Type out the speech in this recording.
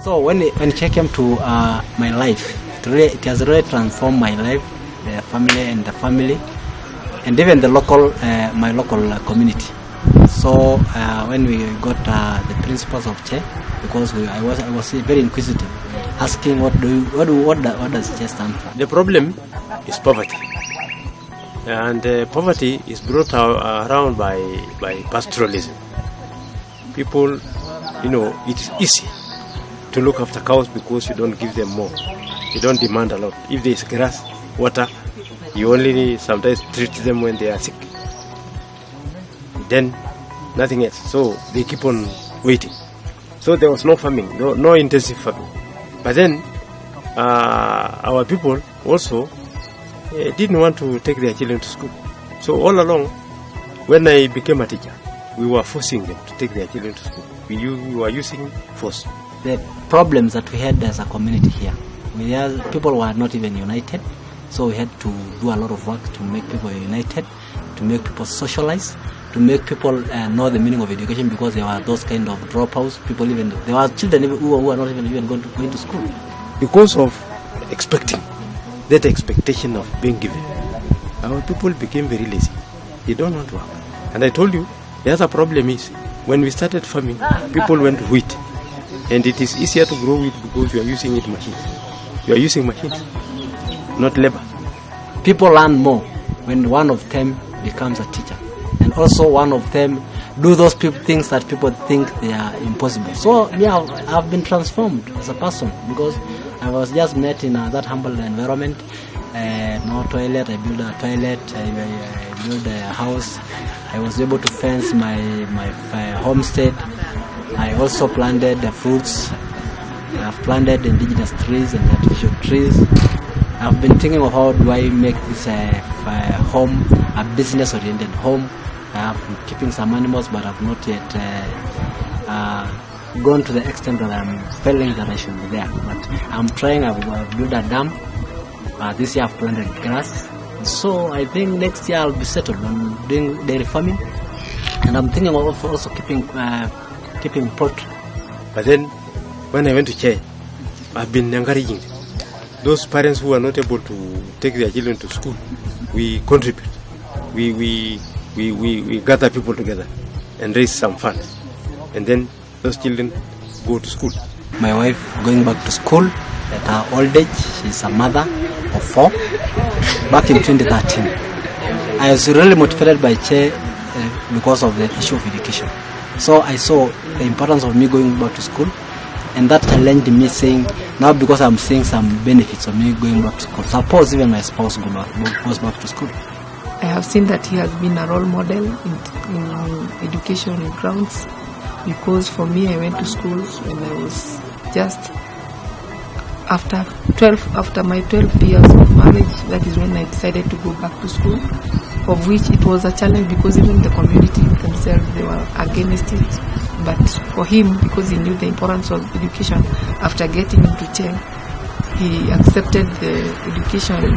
So when Che came to my life, it has really transformed my life, the family, and even the my local community. So when we got the principles of Che, because I was very inquisitive, asking what does Che stand for? The problem is poverty, and poverty is brought around by pastoralism. People, it is easy to look after cows because you don't give them more. You don't demand a lot. If there is grass, water, you only sometimes treat them when they are sick. Then nothing else. So they keep on waiting. So there was no farming, no intensive farming. But then our people also didn't want to take their children to school. So all along, when I became a teacher, we were forcing them to take their children to school. We were using force. The problems that we had as a community here, people were not even united. So we had to do a lot of work to make people united, to make people socialize, to make people know the meaning of education, because there were those kind of dropouts. There were children who were not even going to school. Because of expecting, that expectation of being given, our people became very lazy. They don't want to work. And I told you, the other problem is, when we started farming, people went to wheat. And it is easier to grow wheat because you are using machines. You are using machines, not labor. People learn more when one of them becomes a teacher. And also one of them do those things that people think they are impossible. So yeah, I've been transformed as a person, because I was just met in that humble environment. No toilet, I built a toilet, I built a house. I was able to fence my homestead. I also planted the fruits. I've planted indigenous trees and artificial trees. I've been thinking of how do I make this home a business-oriented home. I've been keeping some animals, but I've not yet gone to the extent that I'm feeling that I should be there. But I'm trying. I've built a dam. This year I've planted grass. So I think next year I'll be settled on doing dairy farming. And I'm thinking of also keeping poultry. But then, when I went to Che, I've been encouraging those parents who are not able to take their children to school. We contribute. We gather people together and raise some funds, and then those children go to school. My wife going back to school at her old age. She's a mother of 4. Back in 2013, I was really motivated by Che because of the issue of education. So I saw the importance of me going back to school, and that challenged me, saying, now because I'm seeing some benefits of me going back to school, suppose even my spouse goes back to school. I have seen that he has been a role model in education grounds, because for me, I went to school when I was just after my 12 years of marriage. That is when I decided to go back to school, of which it was a challenge because even the community themselves, they were against it. But for him, because he knew the importance of education, after getting into Che, he accepted the education